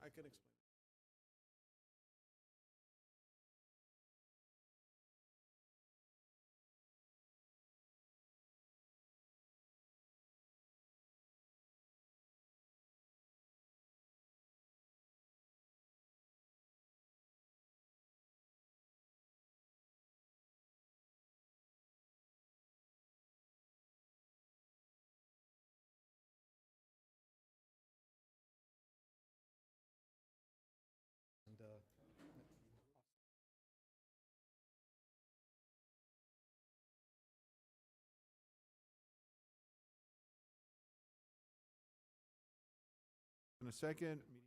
I can explain. And in a second, meeting.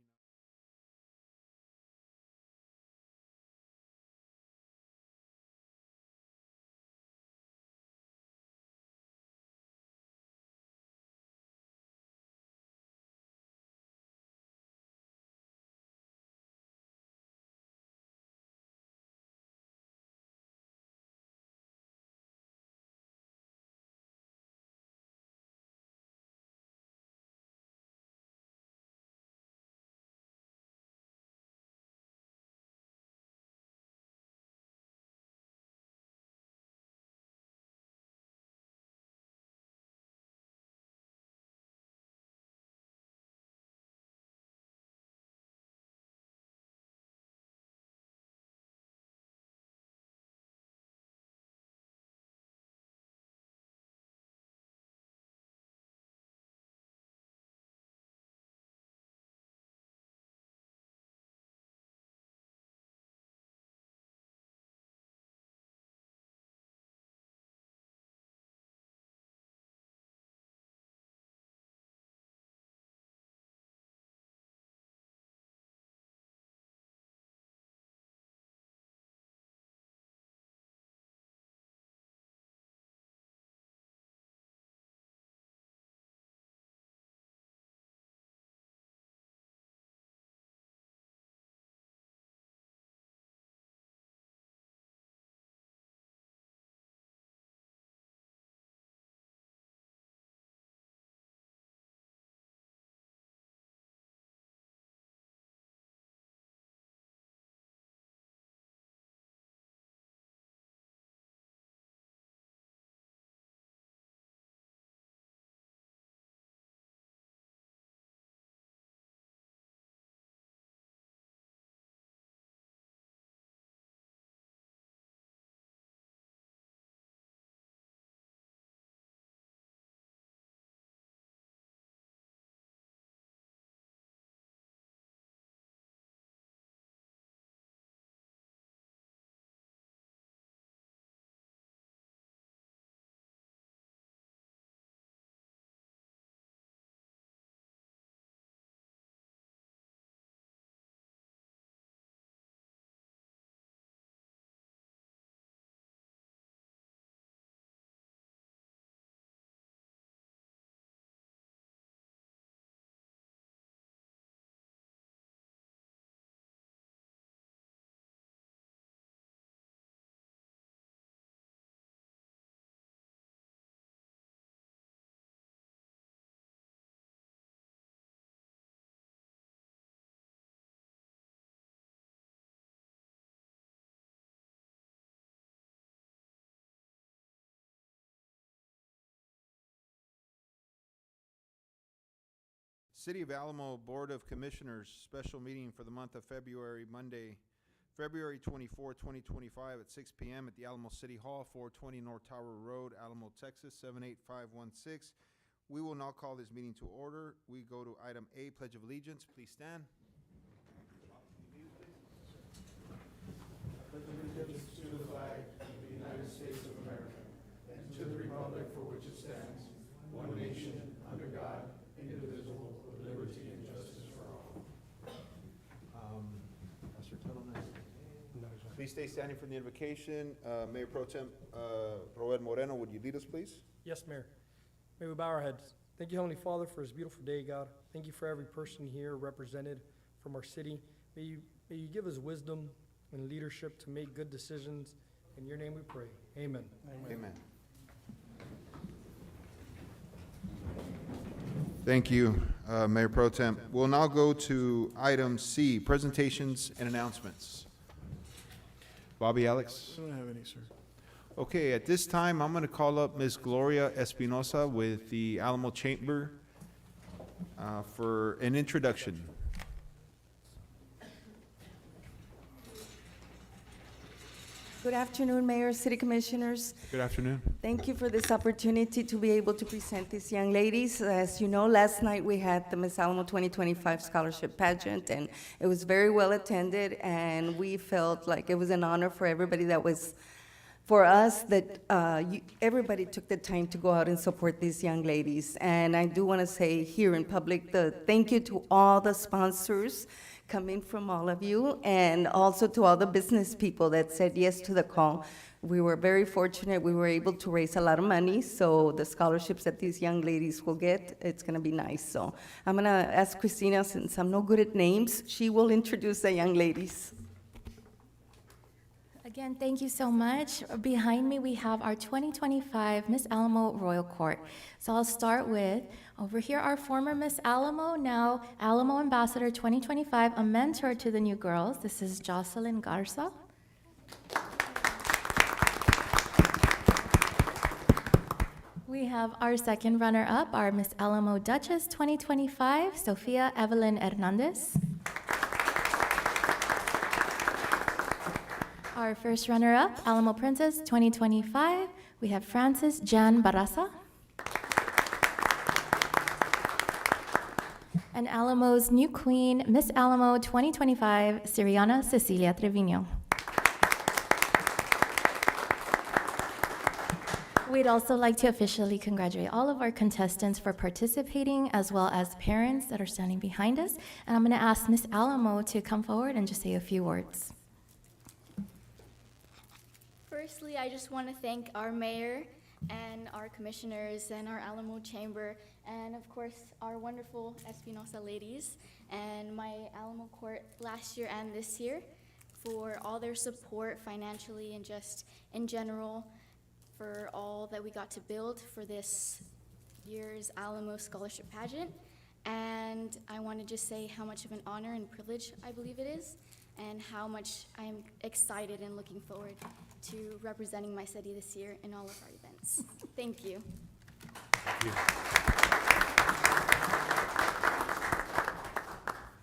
City of Alamo Board of Commissioners, special meeting for the month of February, Monday, February 24, 2025 at 6 p.m. at the Alamo City Hall, 420 North Tower Road, Alamo, Texas, 78516. We will now call this meeting to order. We go to item A, Pledge of Allegiance. Please stand. Pledge allegiance to the flag of the United States of America and to the republic for which it stands, one nation, under God, indivisible, with liberty and justice for all. Pastor Tuttle, next. Please stay standing for the invocation. Mayor Pro Tem Robert Moreno, would you lead us, please? Yes, Mayor. May we bow our heads. Thank you, Heavenly Father, for this beautiful day, God. Thank you for every person here represented from our city. May you give us wisdom and leadership to make good decisions. In your name we pray. Amen. Amen. Thank you, Mayor Pro Tem. We'll now go to item C, presentations and announcements. Bobby, Alex? I don't have any, sir. Okay, at this time, I'm gonna call up Ms. Gloria Espinosa with the Alamo Chamber for an introduction. Good afternoon, Mayor, City Commissioners. Good afternoon. Thank you for this opportunity to be able to present these young ladies. As you know, last night we had the Miss Alamo 2025 Scholarship Pageant, and it was very well attended, and we felt like it was an honor for everybody that was, for us, that everybody took the time to go out and support these young ladies. And I do want to say here in public, thank you to all the sponsors coming from all of you, and also to all the business people that said yes to the call. We were very fortunate. We were able to raise a lot of money, so the scholarships that these young ladies will get, it's gonna be nice. So I'm gonna ask Christina, since I'm no good at names, she will introduce the young ladies. Again, thank you so much. Behind me, we have our 2025 Miss Alamo Royal Court. So I'll start with, over here, our former Miss Alamo, now Alamo Ambassador 2025, a mentor to the new girls. This is Jocelyn Garza. We have our second runner-up, our Miss Alamo Duchess 2025, Sofia Evelyn Hernandez. Our first runner-up, Alamo Princess 2025, we have Frances Jan Barraza. And Alamo's new queen, Miss Alamo 2025, Siriana Cecilia Trevino. We'd also like to officially congratulate all of our contestants for participating, as well as parents that are standing behind us. And I'm gonna ask Miss Alamo to come forward and just say a few words. Firstly, I just want to thank our mayor and our commissioners and our Alamo Chamber, and of course, our wonderful Espinosa ladies and my Alamo Court last year and this year for all their support financially and just in general for all that we got to build for this year's Alamo Scholarship Pageant. And I want to just say how much of an honor and privilege I believe it is, and how much I'm excited and looking forward to representing my city this year in all of our events. Thank you. Thank you.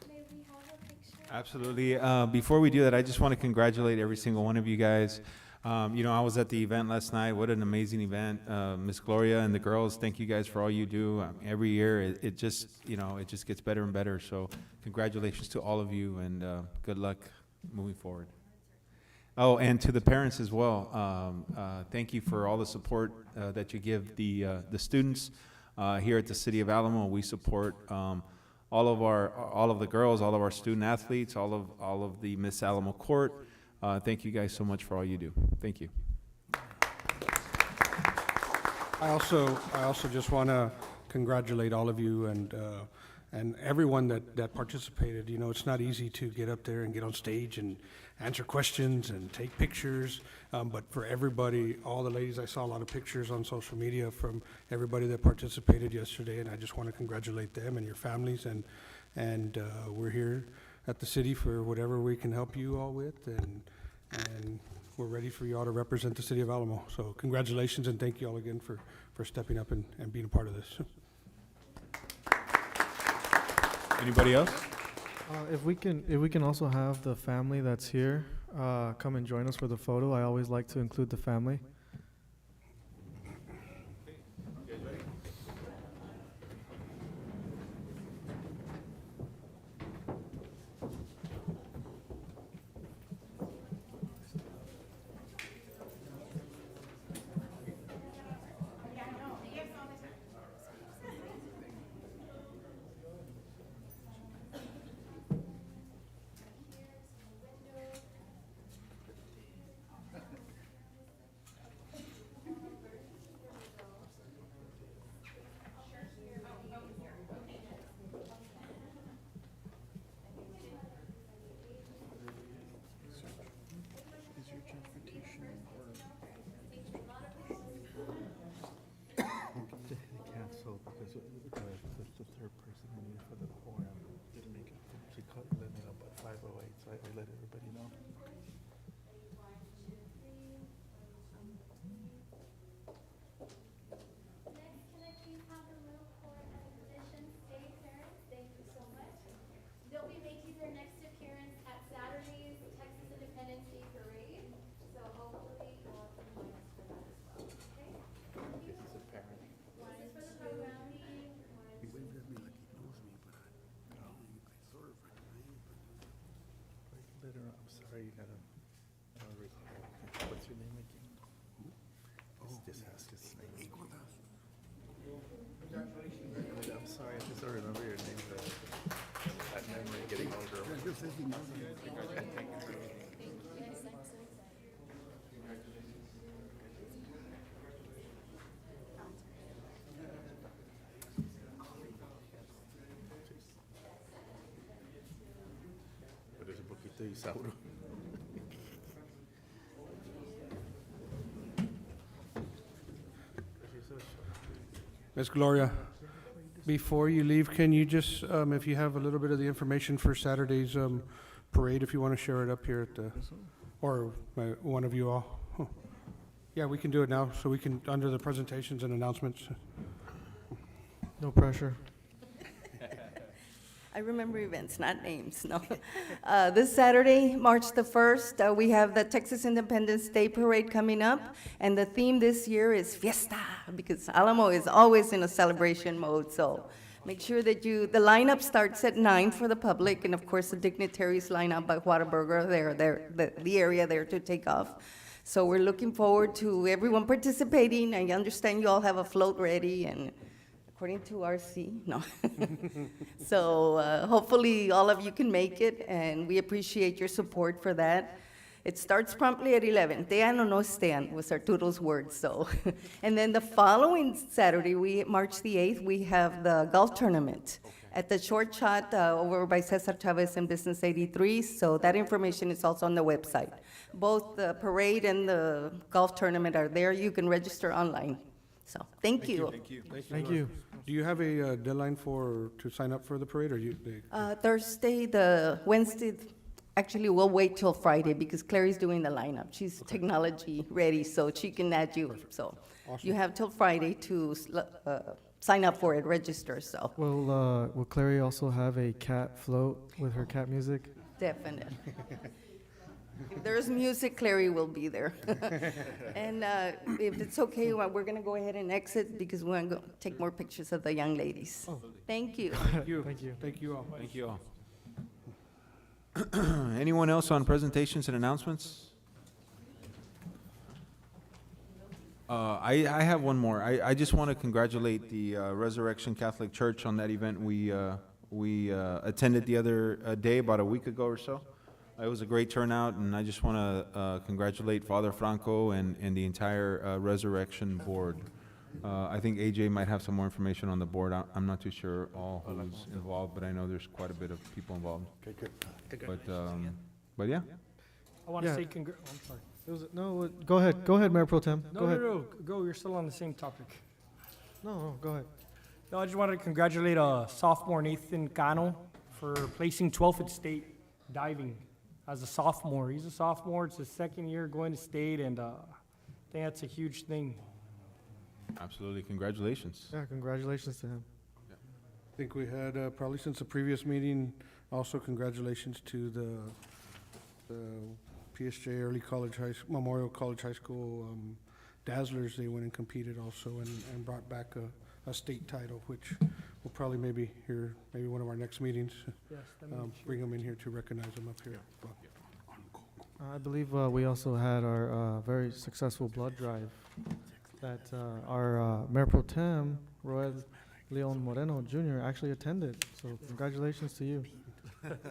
May we have a picture? Absolutely. Before we do that, I just want to congratulate every single one of you guys. You know, I was at the event last night. What an amazing event. Miss Gloria and the girls, thank you guys for all you do. Every year, it just, you know, it just gets better and better. So congratulations to all of you, and good luck moving forward. Oh, and to the parents as well. Thank you for all the support that you give the students here at the City of Alamo. We support all of the girls, all of our student athletes, all of the Miss Alamo Court. Thank you guys so much for all you do. Thank you. I also just want to congratulate all of you and everyone that participated. You know, it's not easy to get up there and get on stage and answer questions and take pictures, but for everybody, all the ladies, I saw a lot of pictures on social media from everybody that participated yesterday, and I just want to congratulate them and your families, and we're here at the city for whatever we can help you all with, and we're ready for you all to represent the City of Alamo. So congratulations, and thank you all again for stepping up and being a part of this. Anybody else? If we can also have the family that's here come and join us for the photo. I always like to include the family. I'm sorry, you gotta, what's your name again? This has his name. I'm sorry, I just don't remember your name, but that memory getting older. Pero es un poquito Isauro. Ms. Gloria, before you leave, can you just, if you have a little bit of the information for Saturday's parade, if you want to share it up here at the, or one of you all? Huh. Yeah, we can do it now, so we can, under the presentations and announcements. No pressure. I remember events, not names, no. This Saturday, March the 1st, we have the Texas Independence Day Parade coming up, and the theme this year is Fiesta, because Alamo is always in a celebration mode, so make sure that the lineup starts at 9 for the public, and of course, the dignitaries line up by Whataburger, the area there to take off. So we're looking forward to everyone participating. I understand you all have a float ready, and according to RC, no. So hopefully all of you can make it, and we appreciate your support for that. It starts promptly at 11. Tean o no estean was Arturo's word, so. And then the following Saturday, March the 8th, we have the golf tournament at the Short Shot over by Cesar Chavez and Business 83, so that information is also on the website. Both the parade and the golf tournament are there. You can register online. So, thank you. Thank you. Do you have a deadline to sign up for the parade, or Thursday, Wednesday, actually, we'll wait till Friday because Clary's doing the lineup. She's technology ready, so she can add you. So you have till Friday to sign up for it, register, so Will Clary also have a cat float with her cat music? definitely. If there's music, Clary will be there. And if it's okay, well, we're going to go ahead and exit because we want to go take more pictures of the young ladies. Thank you. Thank you. Thank you. Thank you all. Thank you all. Anyone else on presentations and announcements? I have one more. I just want to congratulate the Resurrection Catholic Church on that event we attended the other day, about a week ago or so. It was a great turnout, and I just want to congratulate Father Franco and the entire Resurrection Board. I think AJ might have some more information on the board. I'm not too sure all who's involved, but I know there's quite a bit of people involved. Okay, good. But yeah. I want to Yeah. say I'm sorry. No, go ahead, Mayor Pro Tem. Go ahead. No, go, you're still on the same topic. No, go ahead. No, I just wanted to congratulate sophomore Nathan Cano for placing 12th at state diving as a sophomore. He's a sophomore, it's his second year going to state, and I think that's a huge thing. Absolutely, congratulations. Yeah, congratulations to him. I think we had, probably since the previous meeting, also congratulations to the PSJ Early College Memorial College High School Dazzlers. They went and competed also and brought back a state title, which we'll probably maybe hear, maybe one of our next meetings, Yes, bring them in here to recognize them up here. I believe we also had our very successful blood drive that our Mayor Pro Tem, Roel Leon Moreno Jr. actually attended. So congratulations to you.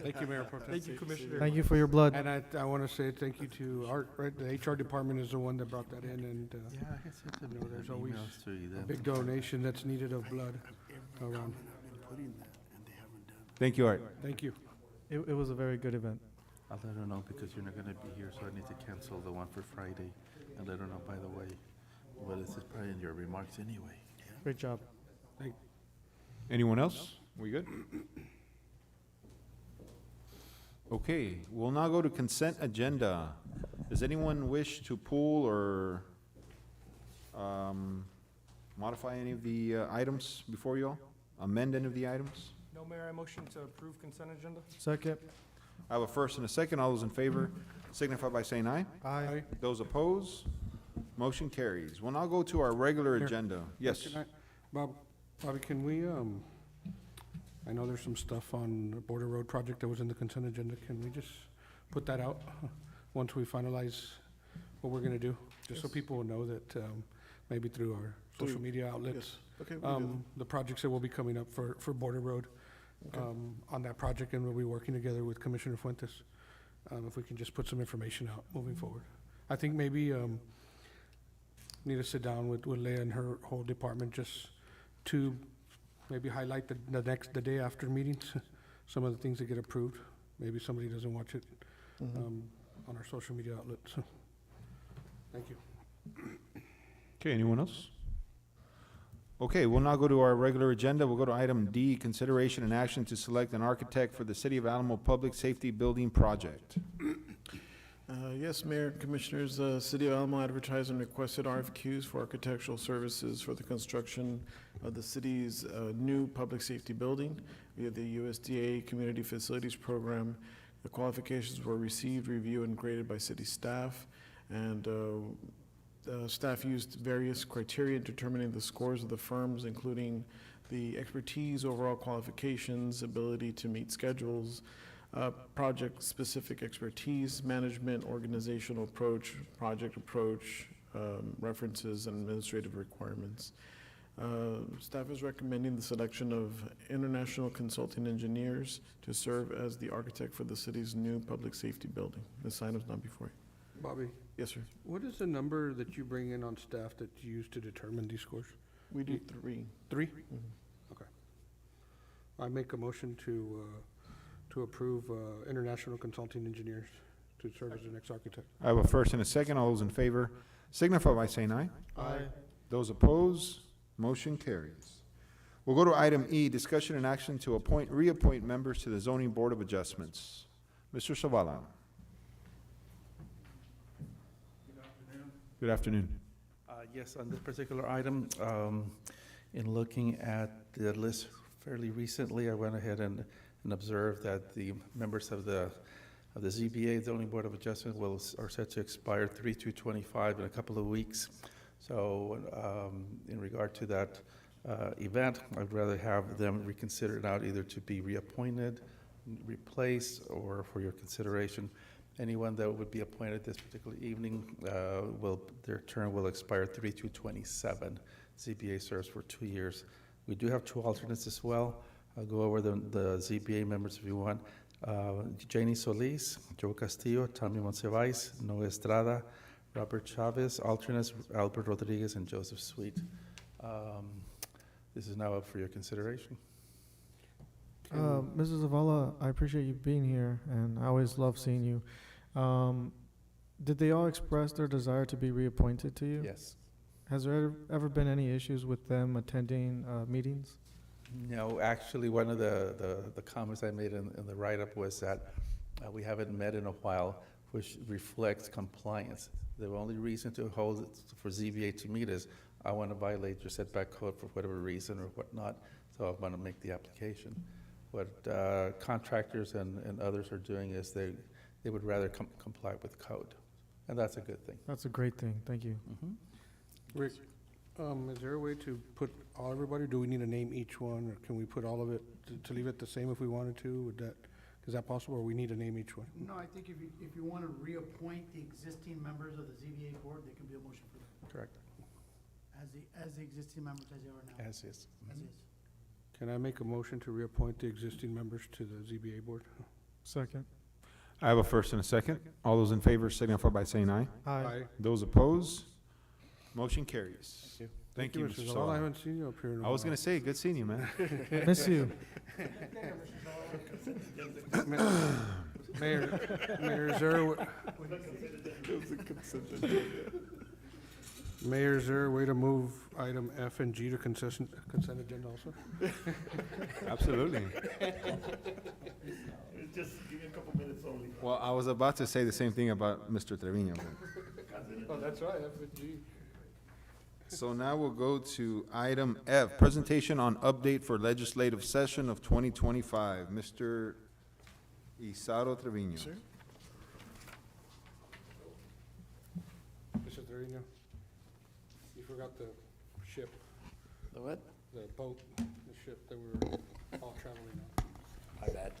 Thank you, Mayor Pro Tem. Thank you, Commissioner. Thank you for your blood. And I want to say thank you to Art, right, the HR department is the one that brought that in, and you know, there's always a big donation that's needed of blood around. Thank you, Art. Thank you. It was a very good event. I'll let her know because you're not gonna be here, so I need to cancel the one for Friday. And let her know, by the way, well, this is probably in your remarks anyway. Great job. Anyone else? We good? Okay, we'll now go to consent agenda. Does anyone wish to pull or modify any of the items before you all? Amend any of the items? No, Mayor, I motion to approve consent agenda. Second. I have a first and a second. All those in favor signify by saying aye. Aye. Those opposed, motion carries. We'll now go to our regular Mayor, agenda. Yes. Bobby, can we, I know there's some stuff on the Border Road project that was in the consent agenda. Can we just put that out once we finalize what we're gonna do, just so Yes. people will know that, maybe through our social media outlets, Okay, we'll do the projects that will be coming up for Border Road, Okay. on that project, and we'll be working together with Commissioner Fuentes. If we can just put some information out moving forward. I think maybe, need to sit down with Leah and her whole department just to maybe highlight the day after meetings, some of the things that get approved. Maybe somebody doesn't watch it, Mhm. on our social media outlets. Thank you. Okay, anyone else? Okay, we'll now go to our regular agenda. We'll go to item D, consideration and action to select an architect for the City of Alamo Public Safety Building Project. Yes, Mayor, Commissioners, City of Alamo advertised and requested RFQs for architectural services for the construction of the city's new public safety building via the USDA Community Facilities Program. The qualifications were received, reviewed, and graded by city staff, and staff used various criteria in determining the scores of the firms, including the expertise, overall qualifications, ability to meet schedules, project-specific expertise, management, organizational approach, project approach, references, and administrative requirements. Staff is recommending the selection of international consulting engineers to serve as the architect for the city's new public safety building. This item's not before you. Bobby, Yes, sir. what is the number that you bring in on staff that you use to determine these scores? We do 3. 3? Mhm. Okay. I make a motion to approve, international consulting engineers to serve as the next architect. I have a first and a second. All those in favor signify by saying aye. Aye. Those opposed, motion carries. We'll go to item E, discussion and action to reappoint members to the Zoning Board of Adjustments. Mr. Savala. Good afternoon. Yes, on this particular item, in looking at the list fairly recently, I went ahead and observed that the members of the ZBA, Zoning Board of Adjustment, are set to expire 3/2/25 in a couple of weeks. So in regard to that event, I'd rather have them reconsidered out, either to be reappointed, replaced, or for your consideration. Anyone that would be appointed this particular evening, their term will expire 3/2/27. ZBA serves for 2 years. We do have 2 alternates as well. I'll go over the ZBA members if you want. Janie Solis, Joe Castillo, Tommy Monsivais, Noe Estrada, Robert Chavez, alternates Albert Rodriguez, and Joseph Sweet. This is now up for your consideration. Mrs. Zavala, I appreciate you being here, and I always love seeing you. Did they all express their desire to be reappointed to you? Yes. Has there ever been any issues with them attending meetings? No, actually, one of the comments I made in the write-up was that we haven't met in a while, which reflects compliance. The only reason to hold it for ZBA to meet is I want to violate your setback code for whatever reason or whatnot, so I want to make the application. What contractors and others are doing is they would rather comply with code, and that's a good thing. That's a great thing, thank you. Mhm. Rick, is there a way to put everybody, do we need to name each one, or can we put all of it, to leave it the same if we wanted to? Is that possible, or we need to name each one? No, I think if you want to reappoint the existing members of the ZBA board, there can be a motion for that, Correct, as the existing members as they are now. as is. As is. Can I make a motion to reappoint the existing members to the ZBA board? Second. I have a first and a second. All those in favor signify by saying aye. Aye. Those opposed, motion carries. Thank you, Mr. Zavala. I Savala. haven't seen you up here in a while. I was gonna say, good seeing you, man. Miss you. Mayor, is there a way to move item F and G to consent agenda also? Absolutely. Just give me a couple minutes only. Well, I was about to say the same thing about Mr. Trevino. Oh, that's right, F and G. So now we'll go to item F, presentation on update for legislative session of 2025. Mr. Isaro Trevino. Sir? Mr. Trevino, you forgot the ship, The what? the boat, the ship that we were all traveling on. My bad.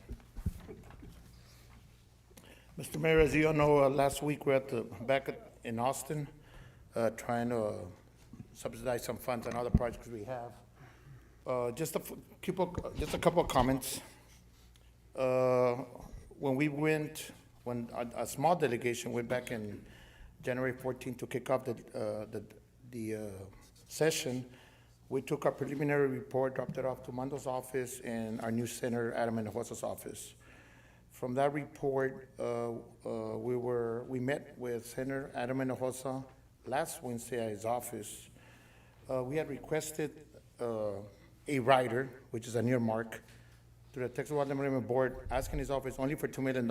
Mr. Mayor, as you all know, last week we were in Austin, trying to subsidize some funds on other projects we have. Just a couple of comments. When a small delegation went back in January 14th to kick off the session, we took our preliminary report, dropped it off to Mando's office and our new Senator Adam Hinojosa's office. From that report, we met with Senator Adam Hinojosa last Wednesday at his office. We had requested a rider, which is an earmark, to the Texas Wildlife Management Board, asking his office only for $2 million,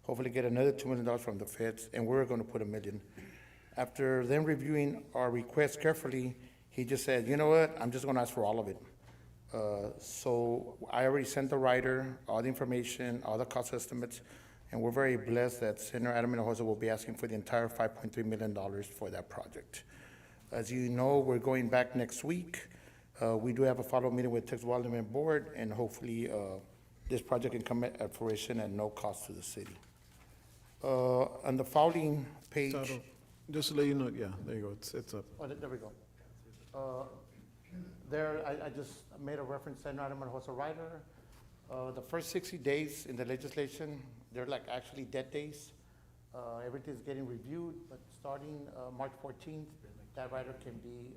hopefully get another $2 million from the feds, and we're gonna put $1 million. After them reviewing our request carefully, he just said, you know what, I'm just gonna ask for all of it. So I already sent the rider all the information, all the cost estimates, and we're very blessed that Senator Adam Hinojosa will be asking for the entire $5.3 million for that project. As you know, we're going back next week. We do have a follow-up meeting with Texas Wildlife Management Board, and hopefully this project can come at fruition at no cost to the city. On the following page. Just to let you know, yeah, there you go, it's up. Oh, there we go. I just made a reference, Senator Adam Hinojosa rider. The first 60 days in the legislation, they're like actually dead days. Everything's getting reviewed, but starting March 14th, that rider can be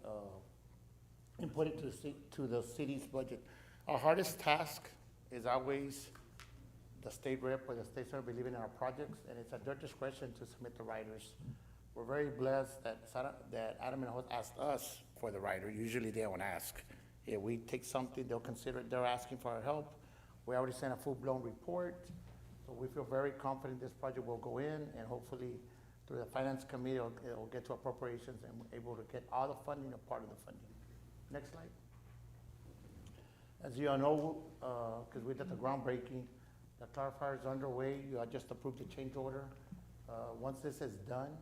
inputted to the city's budget. Our hardest task is always the state rep or the state senator believing in our projects, and it's at their discretion to submit the riders. We're very blessed that Adam and Host asked us for the rider. Usually they don't ask. If we take something, they'll consider it. They're asking for our help. We already sent a full-blown report, so we feel very confident this project will go in, and hopefully through the finance committee, it'll get to appropriations and we're able to get all the funding or part of the funding. Next slide. As you all know, because we did the groundbreaking, the clarifier is underway. You just approved the change order. Once this is done,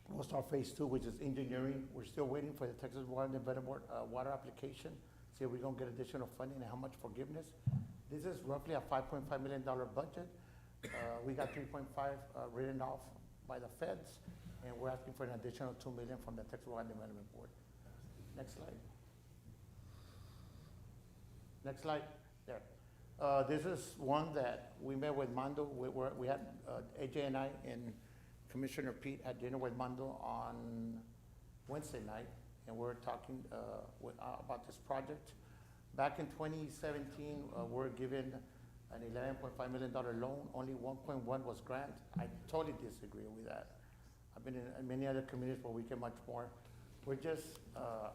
we'll start phase 2, which is engineering. We're still waiting for the Texas Water Development Board water application. See if we're gonna get additional funding and how much forgiveness. This is roughly a $5.5 million budget. We got 3.5 written off by the feds, and we're asking for an additional $2 million from the Texas Water Development Board. Next slide. Next slide. There. This is one that we met with Mando. We had AJ and I and Commissioner Pete had dinner with Mando on Wednesday night, and we're talking about this project. Back in 2017, we're given an $11.5 million loan. Only 1.1 was grant. I totally disagree with that. I've been in many other communities where we get much more. We're just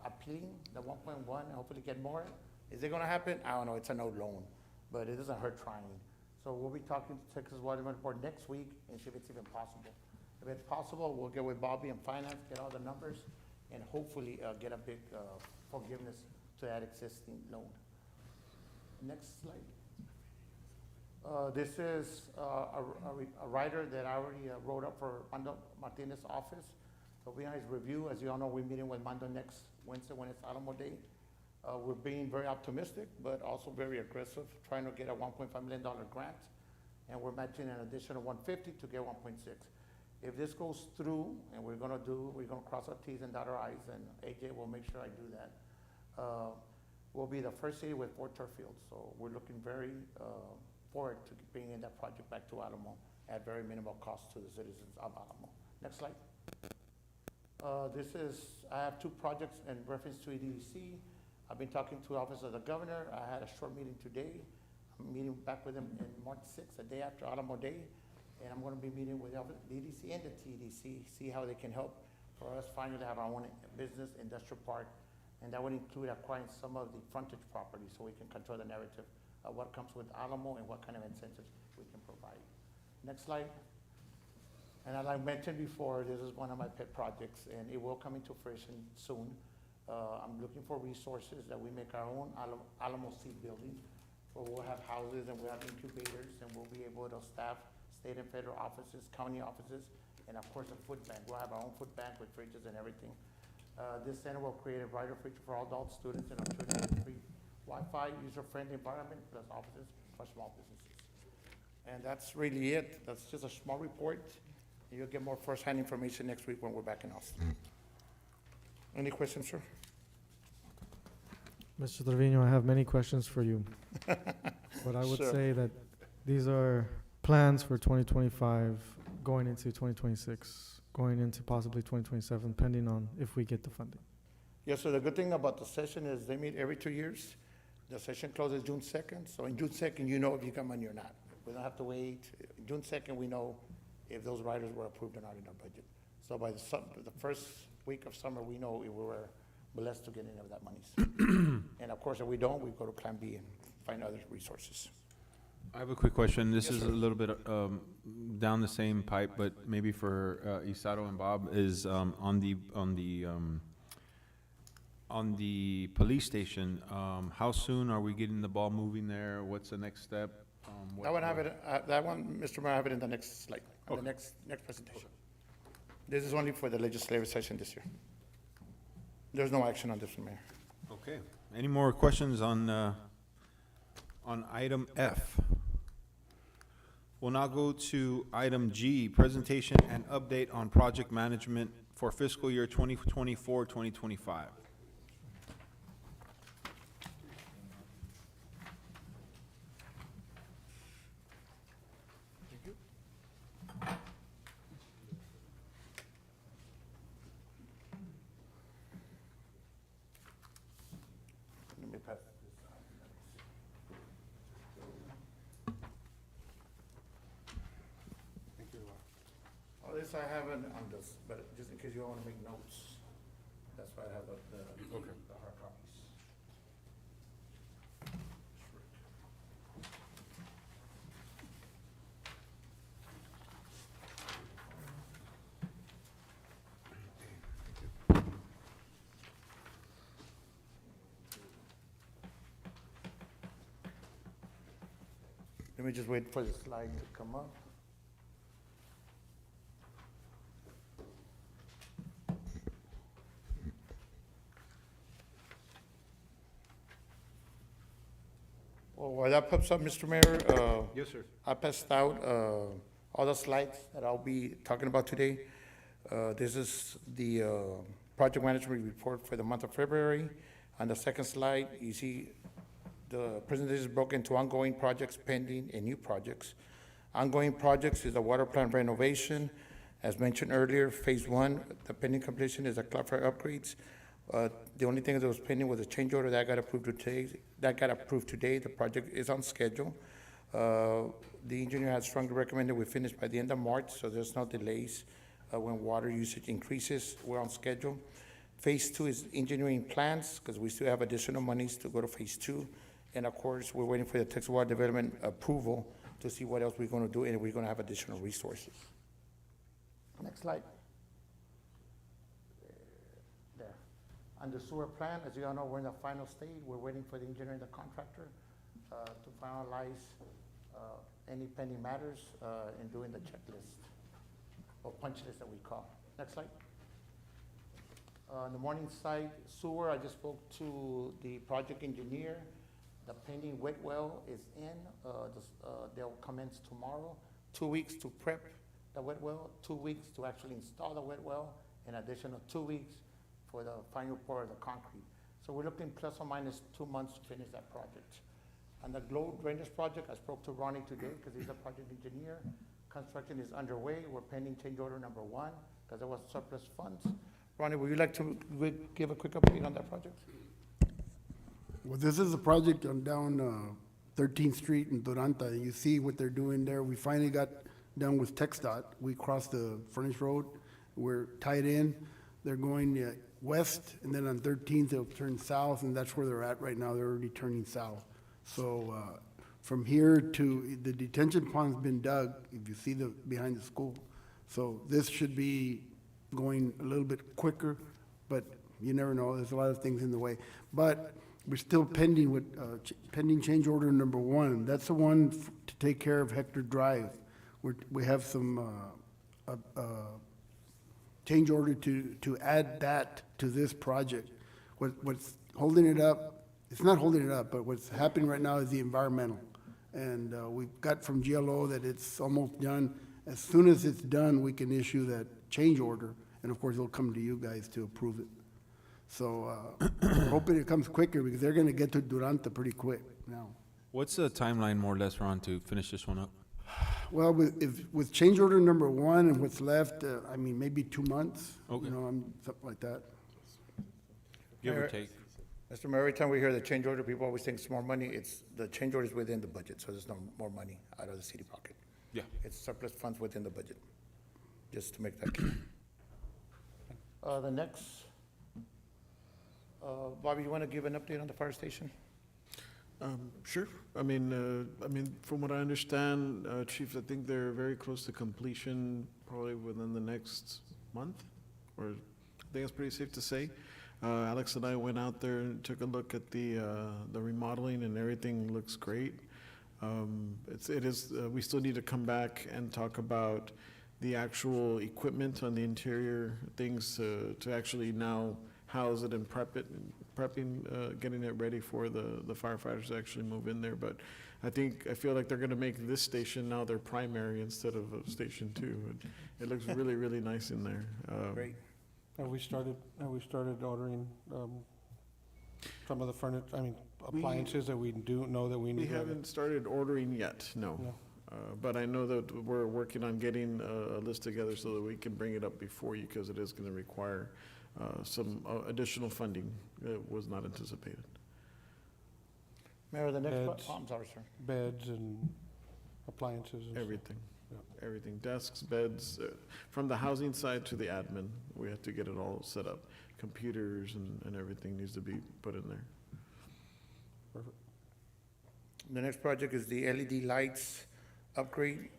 appealing the 1.1 and hopefully get more. Is it gonna happen? I don't know, it's a no loan, but it doesn't hurt trying. So we'll be talking to Texas Water Development Board next week and see if it's even possible. If it's possible, we'll get with Bobby and finance, get all the numbers, and hopefully get a big forgiveness to that existing loan. Next slide. This is a rider that I already wrote up for Mando Martinez's office. So we have his review. As you all know, we're meeting with Mando next Wednesday when it's Alamo Day. We're being very optimistic, but also very aggressive, trying to get a $1.5 million grant, and we're matching an additional $150 to get 1.6. If this goes through, and we're gonna cross our T's and dot our I's, and AJ will make sure I do that. We'll be the first city with 4 turf fields, so we're looking very forward to bringing that project back to Alamo at very minimal cost to the citizens of Alamo. Next slide. I have 2 projects in reference to EDC. I've been talking to the Office of the Governor. I had a short meeting today. I'm meeting back with him in March 6th, the day after Alamo Day. And I'm gonna be meeting with the EDC and the TDC, see how they can help for us finally have our own business industrial park. And that would include acquiring some of the frontage property so we can control the narrative of what comes with Alamo and what kind of incentives we can provide. Next slide. And as I mentioned before, this is one of my pet projects, and it will come into fruition soon. I'm looking for resources that we make our own Alamo Seed building, where we'll have houses and we'll have incubators, and we'll be able to staff state and federal offices, county offices, and of course a food bank. We'll have our own food bank with fridges and everything. This center will create a brighter future for all adult students and our children with free Wi-Fi, user-friendly environment, plus offices for small businesses. And that's really it. That's just a small report. You'll get more firsthand information next week when we're back in Austin. Any questions, sir? Mr. Trevino, I have many questions for you. But I would Sure. say that these are plans for 2025, going into 2026, going into possibly 2027, pending on if we get the funding. Yes, so the good thing about the session is they meet every 2 years. The session closes June 2nd, so in June 2nd, you know if you got money or not. We don't have to wait. June 2nd, we know if those riders were approved or not in our budget. So by the first week of summer, we know if we were blessed to get any of that monies. And of course, if we don't, we go to Plan B and find other resources. I have a quick question. This Yes, is sir. a little bit down the same pipe, but maybe for Isato and Bob, is on the police station. How soon are we getting the ball moving there? What's the next step? That one, Mr. Mayor, I have it in the next slide, on the next presentation. This is only for the legislative session this year. There's no action on this one, Mayor. Okay. Any more questions on item F? We'll now go to item G, presentation and update on project management for fiscal year 2024, 2025. Let me pass this. Thank you. Oh, this I haven't on this, but just in case you want to make notes, that's why I have the hard copies. Let me just wait for the slide to come up. Well, while that pops up, Mr. Mayor, Yes, sir. I passed out all the slides that I'll be talking about today. This is the project management report for the month of February. On the second slide, you see the presentation is broken into ongoing projects, pending, and new projects. Ongoing projects is the water plant renovation. As mentioned earlier, phase one, the pending completion is the clarifier upgrades. The only thing that was pending was a change order that got approved today. The project is on schedule. The engineer has strongly recommended we finish by the end of March, so there's no delays. When water usage increases, we're on schedule. Phase two is engineering plans, because we still have additional monies to go to phase two. And of course, we're waiting for the Texas Water Development approval to see what else we're gonna do, and if we're gonna have additional resources. Next slide. There. On the sewer plant, as you all know, we're in the final stage. We're waiting for the engineer and the contractor to finalize any pending matters in doing the checklist, or punch list that we call. Next slide. On the morning side, sewer, I just spoke to the project engineer. The pending wet well is in. They'll commence tomorrow. 2 weeks to prep the wet well, 2 weeks to actually install the wet well, an additional 2 weeks for the final pour of the concrete. So we're looking plus or minus 2 months to finish that project. On the Glow Drainage project, I spoke to Ronnie today because he's a project engineer. Construction is underway. We're pending change order number 1 because there was surplus funds. Ronnie, would you like to give a quick update on that project? Well, this is a project on down 13th Street in Duranta, and you see what they're doing there. We finally got done with TxDOT. We crossed the frontage road. We're tied in. They're going west, and then on 13th, they'll turn south, and that's where they're at right now. They're already turning south. So from here to, the detention pond's been dug, if you see behind the school. So this should be going a little bit quicker, but you never know. There's a lot of things in the way. But we're still pending with, pending change order number 1. That's the one to take care of Hector Drive. We have some, change order to add that to this project. What's holding it up, it's not holding it up, but what's happening right now is the environmental. And we've got from GLO that it's almost done. As soon as it's done, we can issue that change order, and of course, it'll come to you guys to approve it. So we're hoping it comes quicker, because they're gonna get to Duranta pretty quick now. What's the timeline more or less, Ron, to finish this one up? Well, with change order number one and what's left, I mean, maybe 2 months. Okay. You know, something like that. Give or Mayor- take? Mr. Mayor, every time we hear the change order, people always think it's more money. It's, the change order is within the budget, so there's no more money out of the city pocket. Yeah. It's surplus funds within the budget, just to make that clear. The next, Bobby, you want to give an update on the fire station? Sure. I mean, from what I understand, Chief, I think they're very close to completion, probably within the next month, or I think it's pretty safe to say. Alex and I went out there and took a look at the remodeling, and everything looks great. We still need to come back and talk about the actual equipment on the interior, things to actually now house it and prepping, getting it ready for the firefighters to actually move in there. But I feel like they're gonna make this station now their primary instead of Station 2. It looks really, really nice in there. Great. Have we started ordering, some of the appliances that we do know that we need? We haven't started ordering yet, no. But I know that we're working on getting a list together so that we can bring it up before you, because it is gonna require, some additional funding that was not anticipated. Mayor, the next, Beds. I'm sorry, sir. Beds and appliances and Everything. Yeah. Everything, desks, beds, from the housing side to the admin, we have to get it all set up. Computers and everything needs to be put in there. The next project is the LED lights upgrade,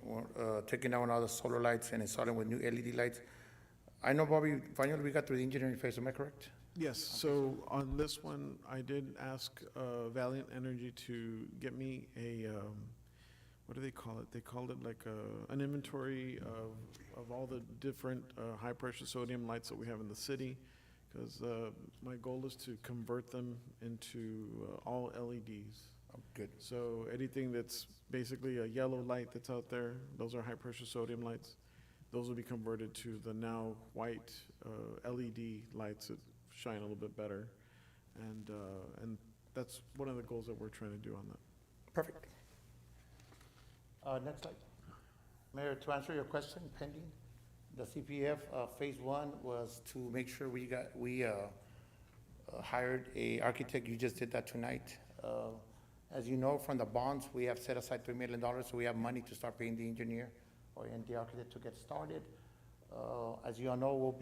taking down all the solar lights and installing with new LED lights. I know, Bobby, finally we got through the engineering phase, am I correct? Yes, so on this one, I did ask Valiant Energy to get me a, what do they call it? They called it like an inventory of all the different high-pressure sodium lights that we have in the city, because my goal is to convert them into all LEDs. Oh, good. So anything that's basically a yellow light that's out there, those are high-pressure sodium lights. Those will be converted to the now white LED lights that shine a little bit better. And that's one of the goals that we're trying to do on that. Perfect. Next slide. Mayor, to answer your question, pending, the CPF, phase one was to make sure we hired a architect. You just did that tonight. As you know, from the bonds, we have set aside $3 million, so we have money to start paying the engineer and the architect to get started. As you all know,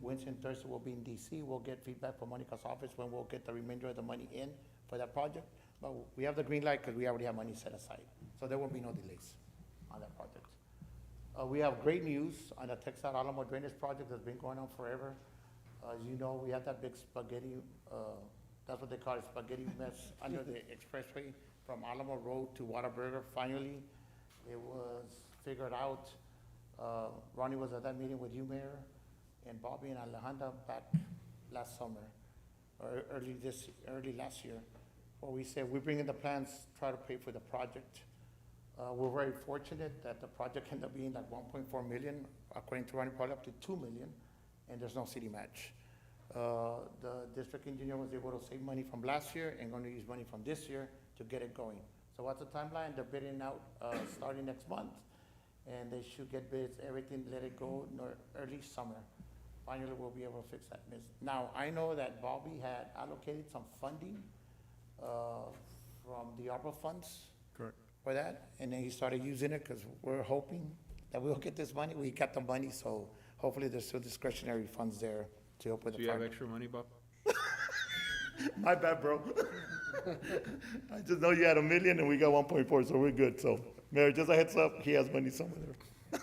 Wednesday and Thursday, we'll be in DC. We'll get feedback from Monica's office when we'll get the remainder of the money in for that project. But we have the green light because we already have money set aside. So there won't be no delays on that project. We have great news on the Texas Alamo drainage project that's been going on forever. As you know, we had that big spaghetti, that's what they call it, spaghetti mess under the expressway from Alamo Road to Whataburger. Finally, it was figured out. Ronnie was at that meeting with you, Mayor, and Bobby and Alejandra back last summer, or early last year, where we said, we bring in the plans, try to pay for the project. We're very fortunate that the project ended up being like 1.4 million, according to Ronnie, probably up to 2 million, and there's no city match. The district engineer was able to save money from last year and going to use money from this year to get it going. So what's the timeline? They're bidding out starting next month, and they should get bids, everything, let it go early summer. Finally, we'll be able to fix that miss. Now, I know that Bobby had allocated some funding from the ARPA funds. Correct. For that, and then he started using it because we're hoping that we'll get this money. We got the money, so hopefully there's still discretionary funds there to help with the Do you have project. extra money, Bob? My bad, bro. I just know you had $1 million and we got 1.4, so we're good. So, Mayor, just a heads up, he has money somewhere there.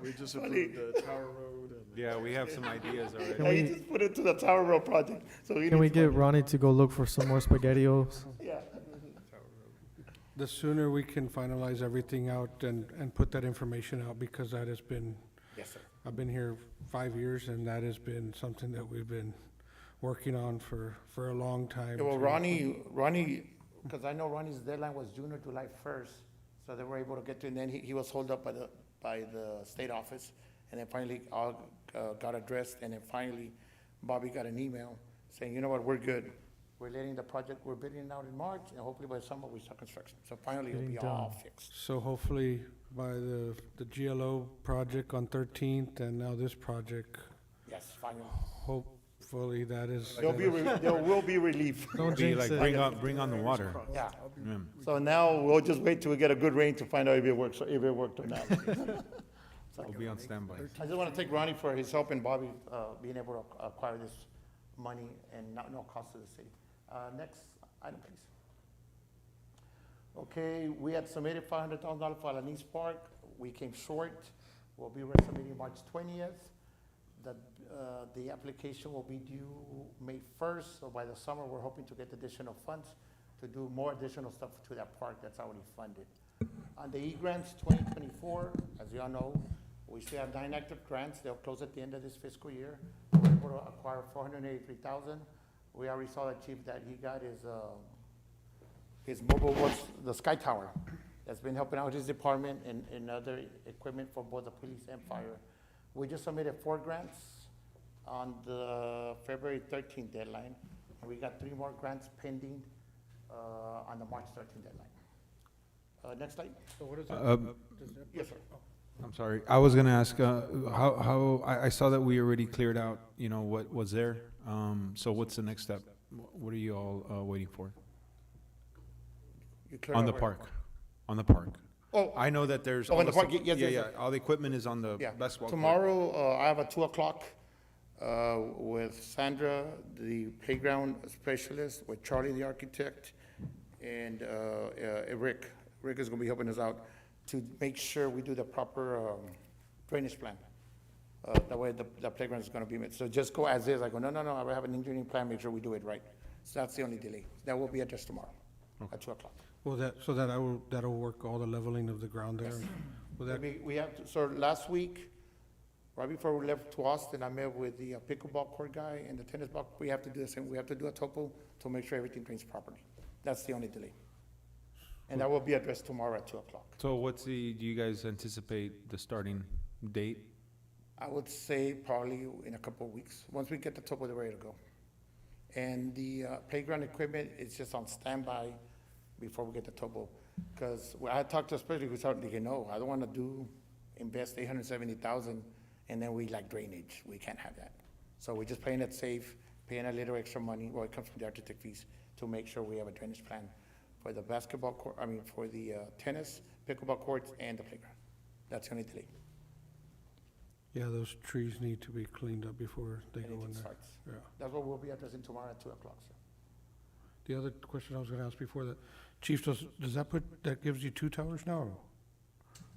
We just approved the Tower Road and. Yeah, we have some ideas already. Can He we- just put it to the Tower Road project, so he Can we needs get money. Ronnie to go look for some more SpaghettiOs? Yeah. The sooner we can finalize everything out and put that information out, because that has been, Yes, sir. I've been here 5 years, and that has been something that we've been working on for a long time. Yeah, well, to- Ronnie, because I know Ronnie's deadline was June or July 1st So they were able to get to, and then he was held up by the state office, and then finally all got addressed, and then finally Bobby got an email saying, you know what, we're good. We're letting the project, we're bidding it out in March, and hopefully by summer we start construction. So finally it'll be Getting all done. fixed. So hopefully by the GLO project on 13th and now this project, Yes, finally. hopefully that is. There will be relief. Don't Be jinx like, it. bring on the water. Yeah. Yeah. So now we'll just wait till we get a good rain to find out if it works, or worked or not. We'll be on standby. I just want to thank Ronnie for his help and Bobby, being able to acquire this money and no cost to the city. Next item, please. Okay, we had submitted $500,000 for Alanis Park. We came short. We'll be resubmitting March 20th. The application will be due May 1st, so by the summer, we're hoping to get additional funds to do more additional stuff to that park that's already funded. On the E-grants 2024, as you all know, we still have 9 active grants. They'll close at the end of this fiscal year. We're able to acquire $483,000. We already saw the chief that he got his mobile works, the Sky Tower, that's been helping out his department and other equipment for both the police and fire. We just submitted 4 grants on the February 13th deadline, and we got 3 more grants pending on the March 13th deadline. Next slide. So what is that? Yes, sir. I'm sorry. I was gonna ask, I saw that we already cleared out, you know, what was there. So what's the next step? What are you all waiting for? You cleared On out the where? park, on the park. Oh, I know that there's. Oh, on the all park, yes, yes, Yeah, yes. all the equipment is on the yeah. basketball court. Tomorrow, I have a 2 o'clock with Sandra, the playground specialist, with Charlie, the architect, and Rick. Rick is gonna be helping us out to make sure we do the proper drainage plan. That way the playground is gonna be made. So just go as is. I go, no, I will have an engineering plan, make sure we do it right. So that's the only delay. That will be addressed tomorrow at 2 o'clock. Well, that'll work all the leveling of the ground there. Will that, We have to, so last week, right before we left to Austin, I met with the pickleball court guy and the tennis ball. We have to do the same. We have to do a topo to make sure everything drains properly. That's the only delay. And that will be addressed tomorrow at 2 o'clock. So do you guys anticipate the starting date? I would say probably in a couple of weeks. Once we get the topo, they're ready to go. And the playground equipment is just on standby before we get the topo. Because I talked to especially who's out, they no, I don't want to invest $870,000 and then we like drainage. We can't have that. So we're just playing it safe, paying a little extra money, well, it comes from the architect fees, to make sure we have a drainage plan for the basketball court, for the tennis, pickleball courts, and the playground. That's the only delay. yeah, those trees need to be cleaned up before they go in Anything there. starts. Yeah. That's what we'll be addressing tomorrow at 2 o'clock, sir. The other question I was gonna ask before that, Chief, does that gives you 2 towers now?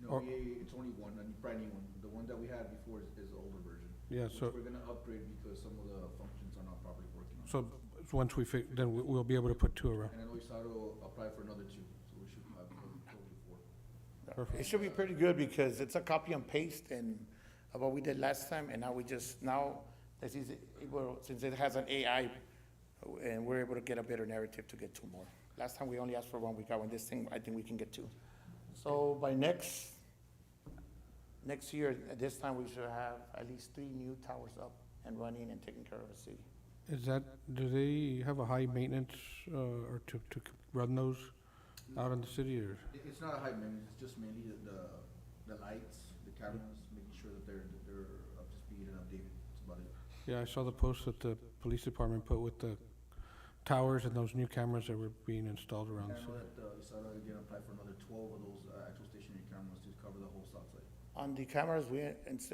No, it's only one, a brand new one. The one that we had before is the older version. Yeah, which so, we're gonna upgrade because some of the functions are not properly working on. so once then we'll be able to put 2 around. And then Oisado applied for another 2, so we should have totally 4. Perfect. It should be pretty good because it's a copy and paste and of what we did last time, and now this is since it has an AI, and we're able to get a better narrative to get 2 more. Last time we only asked for 1, we got 1. This thing, I think we can get 2. So by next year, at this time, we should have at least 3 new towers up and running and taking care of the city. Do they have a high maintenance, or to run those out in the city, or? It's not a high maintenance, it's just mainly the lights, the cameras, making sure that they're up to speed and updated. That's about it. Yeah, I saw the post that the police department put with the towers and those new cameras that were being installed around the And I city. know that Oisado again applied for another 12 of those actual stationary cameras to cover the whole south side. On the cameras,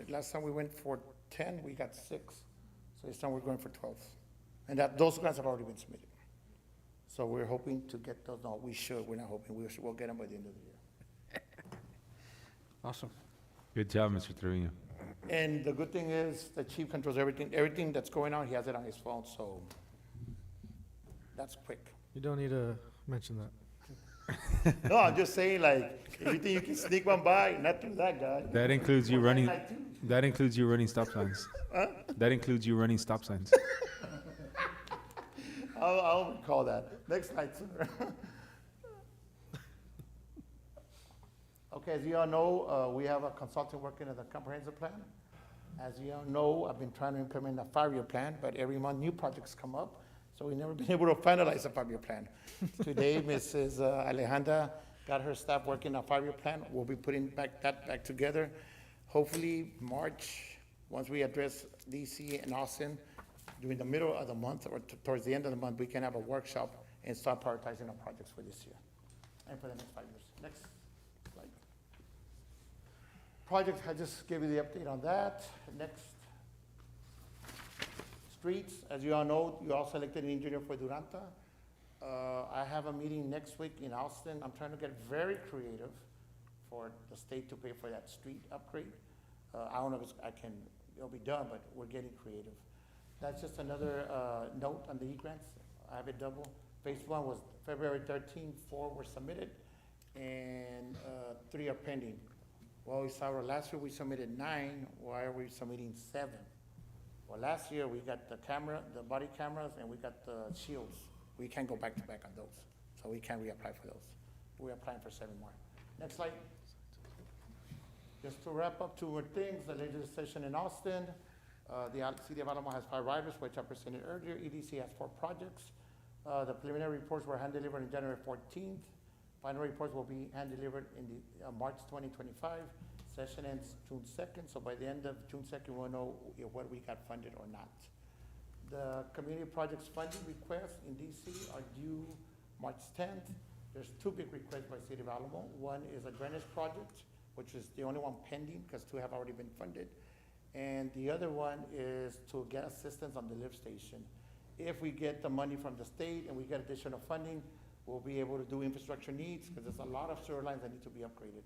last time we went for 10, we got 6. So this time we're going for 12. And those grants have already been submitted. So we're hoping to get those, no, we're not hoping, we'll get them by the end of the year. Awesome. Good job, Mr. Trevino. And the good thing is, the chief controls everything that's going on, he has it on his phone, so that's quick. You don't need to mention that. No, I'm just saying, like, everything you can sneak one by, not through that guy. That includes you running stop signs. That includes you running stop signs. I'll recall that. Next slide, sir. Okay, as you all know, we have a consultant working on the comprehensive plan. As you all know, I've been trying to implement a 5-year plan, but every month new projects come up, so we've never been able to finalize a 5-year plan. Today, Mrs. Alejandra got her staff working on a 5-year plan. We'll be putting that back together. Hopefully, March, once we address DC and Austin, during the middle of the month or towards the end of the month, we can have a workshop and start prioritizing our projects for this year and for the next 5 years. Next slide. Project, I just gave you the update on that. Next. Streets, as you all know, you all selected an engineer for Duranta. I have a meeting next week in Austin. I'm trying to get very creative for the state to pay for that street upgrade. I don't know if it'll be done, but we're getting creative. That's just another note on the E-grants. I have it double. Phase 1 was February 13, 4 were submitted, and 3 are pending. Well, we saw last year we submitted 9. Why are we submitting 7? Well, last year we got the body cameras, and we got the shields. We can't go back to back on those, so we can't reapply for those. We're applying for 7 more. Next slide. Just to wrap up 2 more things, the legislation in Austin, the City of Alamo has 5 riders, which I presented earlier. EDC has 4 projects. The preliminary reports were hand-delivered on January 14th. Final reports will be hand-delivered in the March 2025. Session ends June 2nd, so by the end of June 2nd, we'll know what we got funded or not. The community projects funding requests in DC are due March 10th. There's 2 big requests by City of Alamo. One is a drainage project, which is the only one pending because 2 have already been funded. And the other one is to get assistance on the lift station. If we get the money from the state and we get additional funding, we'll be able to do infrastructure needs because there's a lot of sewer lines that need to be upgraded.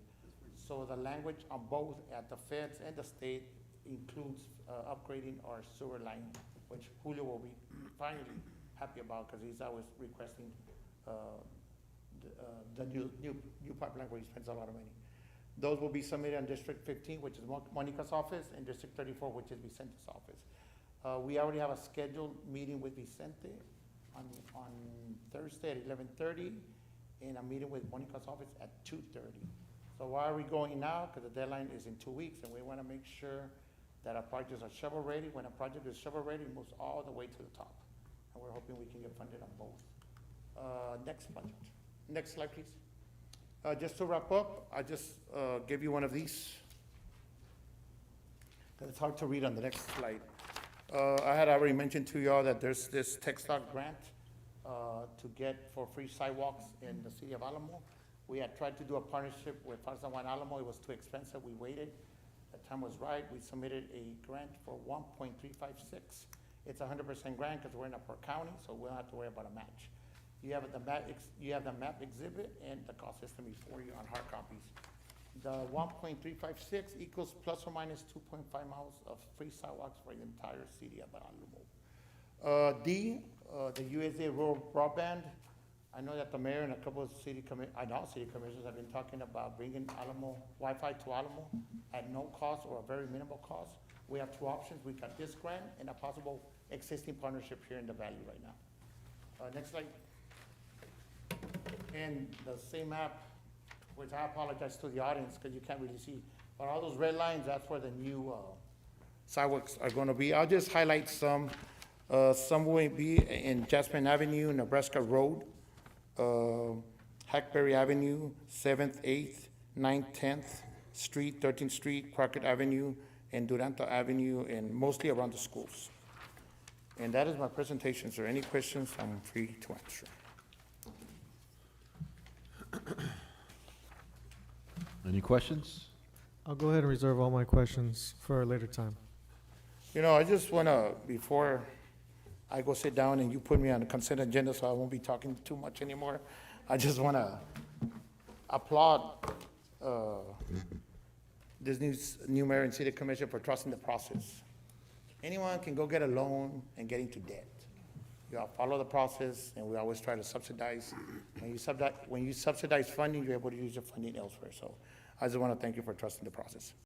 So the language on both at the feds and the state includes upgrading our sewer line, which Julio will be finally happy about because he's always requesting the new pipeline where he spends a lot of money. Those will be submitted on District 15, which is Monica's office, and District 34, which is Vicente's office. We already have a scheduled meeting with Vicente on Thursday at 11:30, and a meeting with Monica's office at 2:30. So why are we going now? Because the deadline is in 2 weeks, and we want to make sure that our projects are shovel-ready. When a project is shovel-ready, it moves all the way to the top. And we're hoping we can get funded on both. Next project. Next slide, please. Just to wrap up, I just gave you one of these. It's hard to read on the next slide. I had already mentioned to y'all that there's this TechStart grant to get for free sidewalks in the City of Alamo. We had tried to do a partnership with Farsa One Alamo. It was too expensive. We waited. The time was right. We submitted a grant for 1.356. It's 100% grant because we're in a per county, so we don't have to worry about a match. You have the map exhibit and the cost estimate for you on hard copies. The 1.356 equals plus or minus 2.5 miles of free sidewalks for the entire City of Alamo. The USA Rural Broadband. I know that the mayor and a couple of city commissioners have been talking about bringing Wi-Fi to Alamo at no cost or a very minimal cost. We have 2 options. We got this grant and a possible existing partnership here in the valley right now. Next slide. And the same app, which I apologize to the audience because you can't really see, but all those red lines, that's where the new sidewalks are going to be. I'll just highlight some. Some will be in Jasmine Avenue, Nebraska Road, Hackberry Avenue, 7th, 8th, 9th, 10th Street, 13th Street, Crockett Avenue, and Duranta Avenue, and mostly around the schools. And that is my presentation, sir. Any questions, I'm free to answer. Any questions? I'll go ahead and reserve all my questions for a later time. You know, I just want to, before I go sit down and you put me on the consent agenda so I won't be talking too much anymore, I just want to applaud this new mayor and city commission for trusting the process. Anyone can go get a loan and get into debt. You all follow the process, and we always try to subsidize. When you subsidize funding, you're able to use your funding elsewhere. So I just want to thank you for trusting the process.